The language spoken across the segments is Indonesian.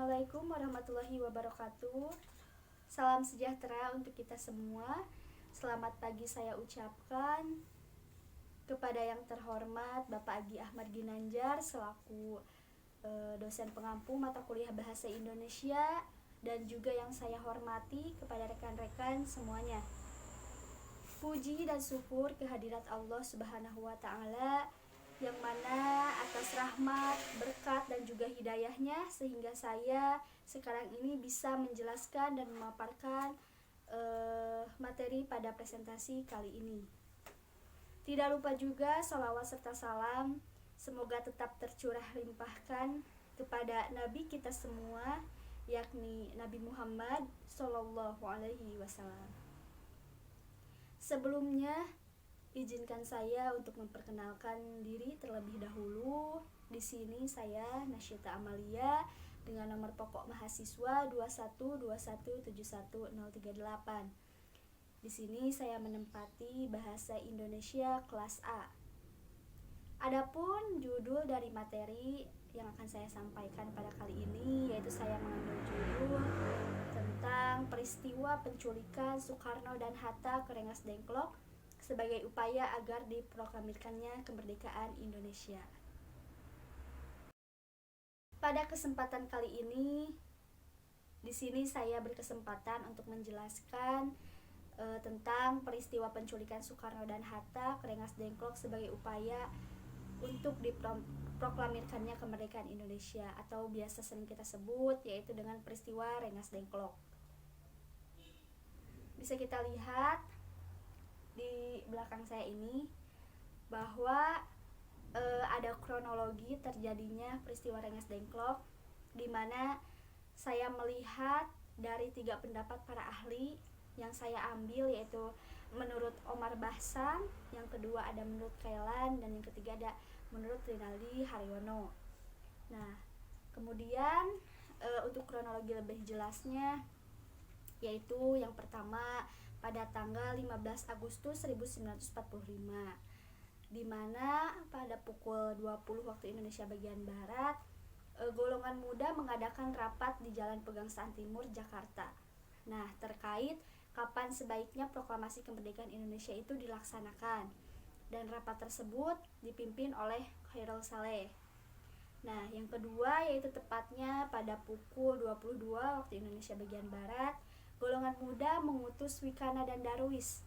Assalamualaikum warahmatullahi wabarakatuh. Salam sejahtera untuk kita semua. Selamat pagi saya ucapkan kepada yang terhormat Bapak Agi Ahmad Ginanjar selaku dosen pengampu mata kuliah Bahasa Indonesia, dan juga yang saya hormati kepada rekan-rekan semuanya. Puji dan syukur kehadirat Allah Subhanahu wa Ta'ala, yang mana atas rahmat, berkat, dan juga hidayahnya sehingga saya sekarang ini bisa menjelaskan dan memaparkan materi pada presentasi kali ini. Tidak lupa juga sholawat serta salam semoga tetap tercurah limpahkan kepada Nabi kita semua, yakni Nabi Muhammad Sallallahu Alaihi Wasallam. Sebelumnya, izinkan saya untuk memperkenalkan diri terlebih dahulu. Di sini saya Nasyita Amalia dengan nomor pokok mahasiswa 212171038. Di sini saya menempati Bahasa Indonesia kelas A. Adapun judul dari materi yang akan saya sampaikan pada kali ini, yaitu saya mengambil judul tentang peristiwa penculikan Soekarno dan Hatta ke Rengas Dengklok sebagai upaya agar diproklamirkannya kemerdekaan Indonesia. Pada kesempatan kali ini, di sini saya berkesempatan untuk menjelaskan tentang peristiwa penculikan Soekarno dan Hatta ke Rengas Dengklok sebagai upaya untuk diproklamirkannya kemerdekaan Indonesia, atau biasa sering kita sebut yaitu dengan peristiwa Rengas Dengklok. Bisa kita lihat di belakang saya ini bahwa ada kronologi terjadinya peristiwa Rengas Dengklok, di mana saya melihat dari 3 pendapat para ahli yang saya ambil, yaitu menurut Omar Bahsan, yang kedua ada menurut Kailan, dan yang ketiga ada menurut Rinaldi Haryono. Nah, kemudian untuk kronologi lebih jelasnya, yaitu yang pertama pada tanggal 15 Agustus 1945, di mana pada pukul 20 waktu Indonesia bagian Barat, golongan muda mengadakan rapat di Jalan Pegangsaan Timur, Jakarta. Nah, terkait kapan sebaiknya proklamasi kemerdekaan Indonesia itu dilaksanakan, dan rapat tersebut dipimpin oleh Khairul Saleh. Nah, yang kedua yaitu tepatnya pada pukul 22 waktu Indonesia bagian Barat, golongan muda mengutus Wikana dan Darwis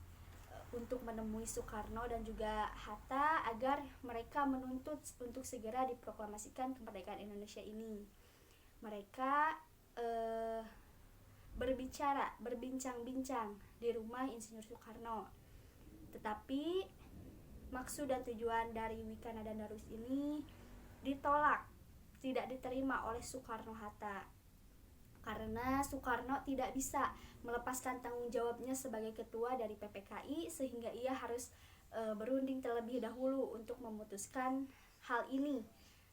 untuk menemui Soekarno dan juga Hatta agar mereka menuntut untuk segera diproklamasikan kemerdekaan Indonesia ini. Mereka berbincang-bincang di rumah Insinyur Soekarno. Tetapi maksud dan tujuan dari Wikana dan Darwis ini ditolak, tidak diterima oleh Soekarno-Hatta, karena Soekarno tidak bisa melepaskan tanggung jawabnya sebagai ketua dari PPKI, sehingga ia harus berunding terlebih dahulu untuk memutuskan hal ini,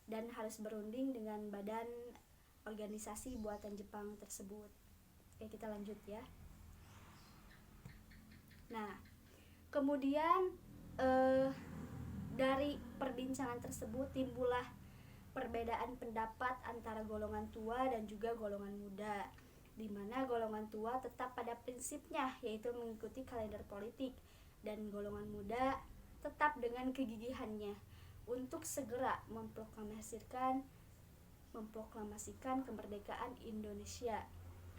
dan harus berunding dengan badan organisasi buatan Jepang tersebut. Oke, kita lanjut ya. Nah, kemudian dari perbincangan tersebut timbullah perbedaan pendapat antara golongan tua dan juga golongan muda, di mana golongan tua tetap pada prinsipnya, yaitu mengikuti kalender politik, dan golongan muda tetap dengan kegigihannya untuk segera memproklamasikan kemerdekaan Indonesia,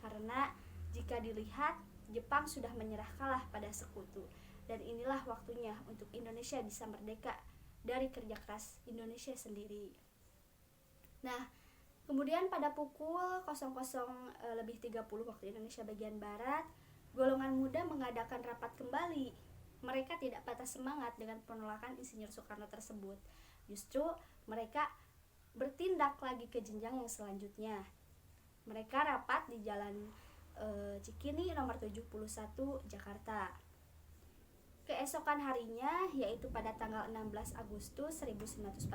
karena jika dilihat Jepang sudah menyerah kalah pada sekutu, dan inilah waktunya untuk Indonesia bisa merdeka dari kerja keras Indonesia sendiri. Nah, kemudian pada pukul 00:30 waktu Indonesia bagian Barat, golongan muda mengadakan rapat kembali. Mereka tidak patah semangat dengan penolakan Insinyur Soekarno tersebut. Justru mereka bertindak lagi ke jenjang yang selanjutnya. Mereka rapat di Jalan Cikini nomor 71 Jakarta. Keesokan harinya, yaitu pada tanggal 16 Agustus 1945,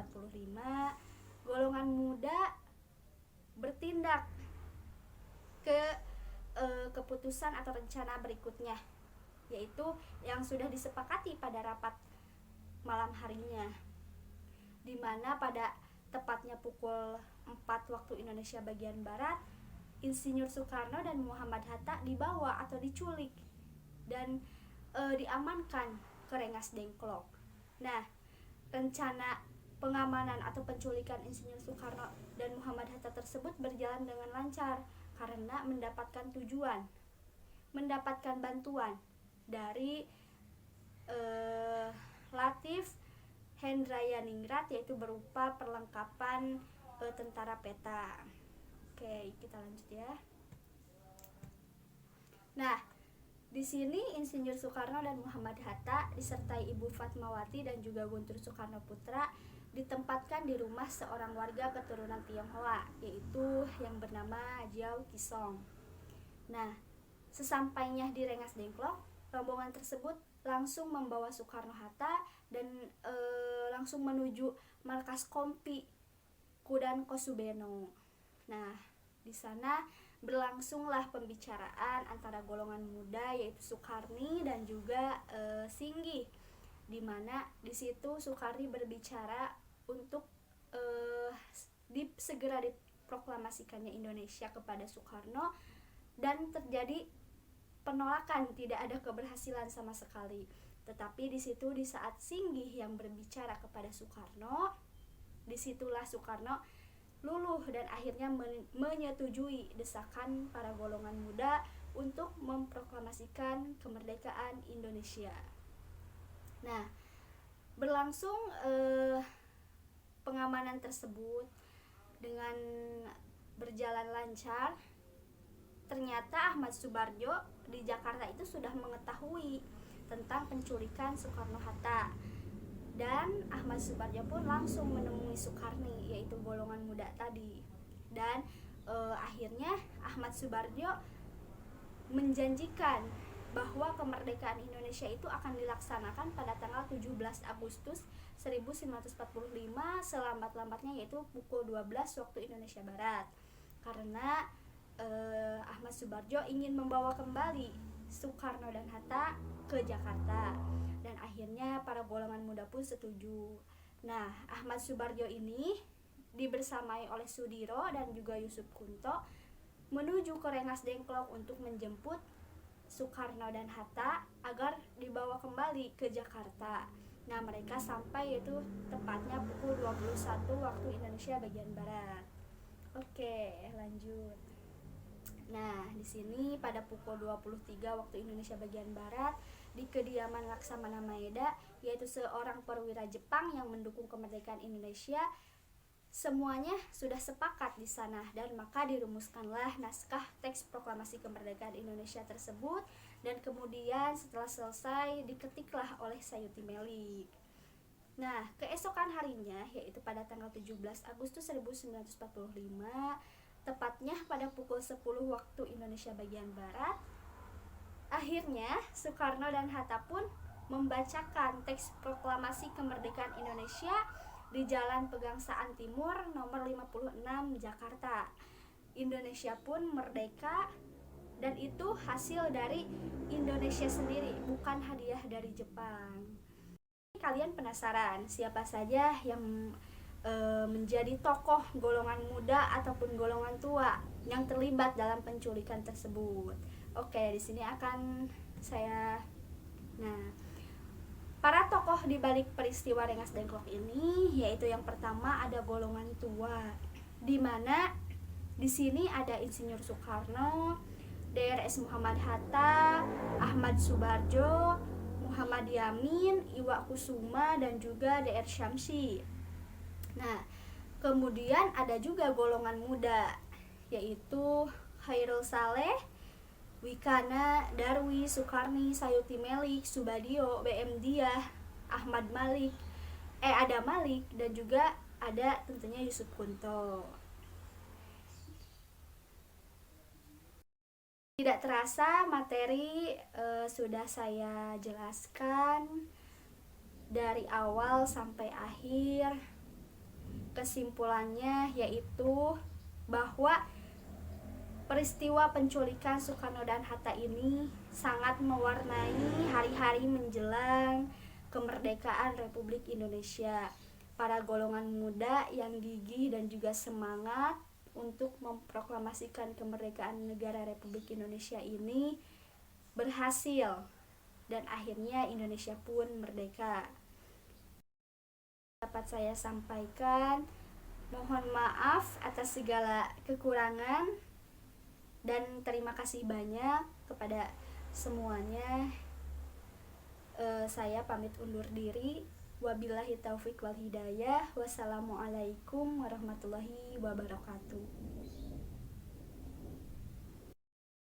golongan muda bertindak ke keputusan atau rencana berikutnya, yaitu yang sudah disepakati pada rapat malam harinya, di mana pada tepatnya pukul 4 waktu Indonesia bagian Barat, Insinyur Soekarno dan Muhammad Hatta dibawa atau diculik dan diamankan ke Rengas Dengklok. Nah, rencana pengamanan atau penculikan Insinyur Soekarno dan Muhammad Hatta tersebut berjalan dengan lancar karena mendapatkan bantuan dari Latif Hendrayaningrat, yaitu berupa perlengkapan tentara peta. Oke, kita lanjut ya. Nah, di sini Insinyur Soekarno dan Muhammad Hatta disertai Ibu Fatmawati dan juga Guntur Soekarno Putra ditempatkan di rumah seorang warga keturunan Tionghoa, yaitu yang bernama Jiao Kisong. Nah, sesampainya di Rengas Dengklok, rombongan tersebut langsung membawa Soekarno-Hatta dan langsung menuju markas Kompi Kudan Kosubeno. Nah, di sana berlangsunglah pembicaraan antara golongan muda, yaitu Sukarni dan juga Singgih, di mana di situ Sukarni berbicara untuk segera diproklamasikannya Indonesia kepada Soekarno, dan terjadi penolakan, tidak ada keberhasilan sama sekali. Tetapi di situ di saat Singgih yang berbicara kepada Soekarno, disitulah Soekarno luluh dan akhirnya menyetujui desakan para golongan muda untuk memproklamasikan kemerdekaan Indonesia. Nah, berlangsung pengamanan tersebut dengan berjalan lancar. Ternyata Ahmad Subarjo di Jakarta itu sudah mengetahui tentang penculikan Soekarno-Hatta, dan Ahmad Subarjo pun langsung menemui Sukarni, yaitu golongan muda tadi. Dan akhirnya Ahmad Subarjo menjanjikan bahwa kemerdekaan Indonesia itu akan dilaksanakan pada tanggal 17 Agustus 1945 selambat-lambatnya, yaitu pukul 12 waktu Indonesia Barat. Karena Ahmad Subarjo ingin membawa kembali Soekarno dan Hatta ke Jakarta, dan akhirnya para golongan muda pun setuju. Nah, Ahmad Subarjo ini dibersamai oleh Sudiro dan juga Yusuf Kunto menuju ke Rengas Dengklok untuk menjemput Soekarno dan Hatta agar dibawa kembali ke Jakarta. Nah, mereka sampai yaitu tepatnya pukul 21 waktu Indonesia bagian barat. Oke, lanjut. Nah, di sini pada pukul 23 waktu Indonesia bagian barat di kediaman Laksamana Maeda, yaitu seorang perwira Jepang yang mendukung kemerdekaan Indonesia, semuanya sudah sepakat di sana, dan maka dirumuskanlah naskah teks proklamasi kemerdekaan Indonesia tersebut, dan kemudian setelah selesai diketiklah oleh Sayuti Melik. Nah, keesokan harinya, yaitu pada tanggal 17 Agustus 1945, tepatnya pada pukul 10 waktu Indonesia bagian barat, akhirnya Soekarno dan Hatta pun membacakan teks proklamasi kemerdekaan Indonesia di Jalan Pegangsaan Timur nomor 56 Jakarta. Indonesia pun merdeka, dan itu hasil dari Indonesia sendiri, bukan hadiah dari Jepang. Kalian penasaran siapa saja yang menjadi tokoh golongan muda ataupun golongan tua yang terlibat dalam penculikan tersebut? Oke, di sini akan saya. Nah, para tokoh di balik peristiwa Rengas Dengklok ini, yaitu yang pertama ada golongan tua, di mana di sini ada Insinyur Soekarno, Drs Muhammad Hatta, Ahmad Subarjo, Muhammad Yamin, Iwa Kusuma, dan juga Dr. Syamsi. Nah, kemudian ada juga golongan muda, yaitu Khairul Saleh, Wikana, Darwi, Sukarni, Sayuti Melik, Subadio, BM Diah, Ahmad Malik, ada Malik, dan juga ada tentunya Yusuf Kunto. Tidak terasa materi sudah saya jelaskan dari awal sampai akhir. Kesimpulannya yaitu bahwa peristiwa penculikan Soekarno dan Hatta ini sangat mewarnai hari-hari menjelang kemerdekaan Republik Indonesia. Para golongan muda yang gigih dan juga semangat untuk memproklamasikan kemerdekaan negara Republik Indonesia ini berhasil dan akhirnya Indonesia pun merdeka. Dapat saya sampaikan, mohon maaf atas segala kekurangan dan terima kasih banyak kepada semuanya. Saya pamit undur diri. Wabillahi taufik wal hidayah. Wassalamualaikum warahmatullahi wabarakatuh.